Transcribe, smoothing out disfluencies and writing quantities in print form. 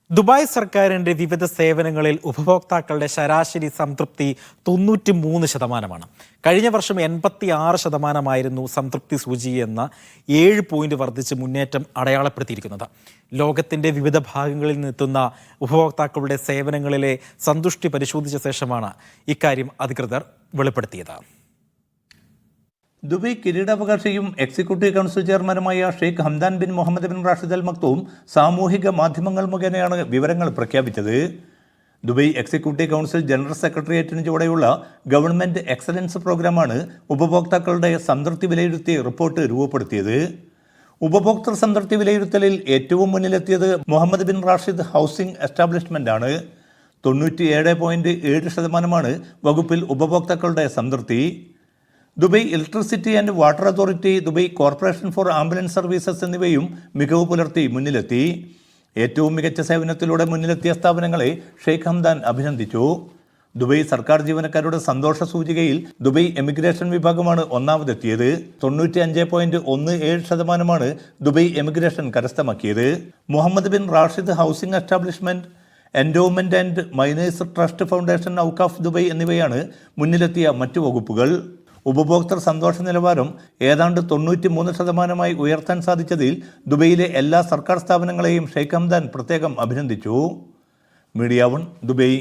Dubai സർക്കാരിന്റെ വിവിധ സേവനങ്ങളിൽ ഉപഭോക്താക്കളുടെ ശരാശരി സംതൃപ്തി 93%. കഴിഞ്ഞ വർഷം 86% സംതൃപ്തി സൂചി എന്ന 7 പോയിന്റ് വർദ്ധിച്ച് മുന്നേറ്റം അടയാളപ്പെടുത്തിയിരിക്കുന്നത്. ലോകത്തിന്റെ വിവിധ ഭാഗങ്ങളിൽ നിന്നെത്തുന്ന ഉപഭോക്താക്കളുടെ സേവനങ്ങളിലെ സന്തുഷ്ടി പരിശോധിച്ച ശേഷമാണ് ഇക്കാര്യം അധികൃതർ വെളിപ്പെടുത്തിയത്. ദുബായ് കിരീടാവകാശിയും എക്സിക്യൂട്ടീവ് കൗൺസിൽ ചെയർമാനുമായ Sheikh Hamdan bin Mohammed bin Rashid Al Maktoum സാമൂഹിക മാധ്യമങ്ങൾ മുഖേനയാണ് വിവരങ്ങൾ പ്രഖ്യാപിച്ചത്. ദുബായ് എക്സിക്യൂട്ടീവ് കൗൺസിൽ ജനറൽ സെക്രട്ടേറിയറ്റിന് ചുവടെയുള്ള ഗവൺമെന്റ് എക്സലൻസ് പ്രോഗ്രാമാണ് ഉപഭോക്താക്കളുടെ സംതൃപ്തി വിലയിരുത്തി റിപ്പോർട്ട് രൂപപ്പെടുത്തിയത്. ഉപഭോക്തൃ സംതൃപ്തി വിലയിരുത്തലിൽ ഏറ്റവും മുന്നിലെത്തിയത് Mohammed bin Rashid housing establishment ആണ്. 97.7% വകുപ്പിൽ ഉപഭോക്താക്കളുടെ സംതൃപ്തി. Dubai electricity and water authority, Dubai corporation for ambulance services എന്നിവയും മികവ് പുലർത്തി മുന്നിലെത്തി. ഏറ്റവും മികച്ച സേവനത്തിലൂടെ മുന്നിലെത്തിയ സ്ഥാപനങ്ങളെ ഷെയ്ഖ് ഹംദാൻ അഭിനന്ദിച്ചു. ദുബായ് സർക്കാർ ജീവനക്കാരുടെ സന്തോഷ സൂചികയിൽ ദുബായ് എമിഗ്രേഷൻ വിഭാഗമാണ് ഒന്നാമതെത്തിയത്. 95.17% ദുബായ് എമിഗ്രേഷൻ കരസ്ഥമാക്കിയത്. Mohammed bin Rashid housing establishment, endowment and minors trust foundation, Awqaf Dubai എന്നിവയാണ് മുന്നിലെത്തിയ മറ്റു വകുപ്പുകൾ. ഉപഭോക്തൃ സന്തോഷ നിലവാരം ഏതാണ്ട് 93% ഉയർത്താൻ സാധിച്ചതിൽ ദുബൈയിലെ എല്ലാ സർക്കാർ സ്ഥാപനങ്ങളെയും ഷെയ്ഖ് ഹംദാൻ പ്രത്യേകം അഭിനന്ദിച്ചു. Media 1 Dubai.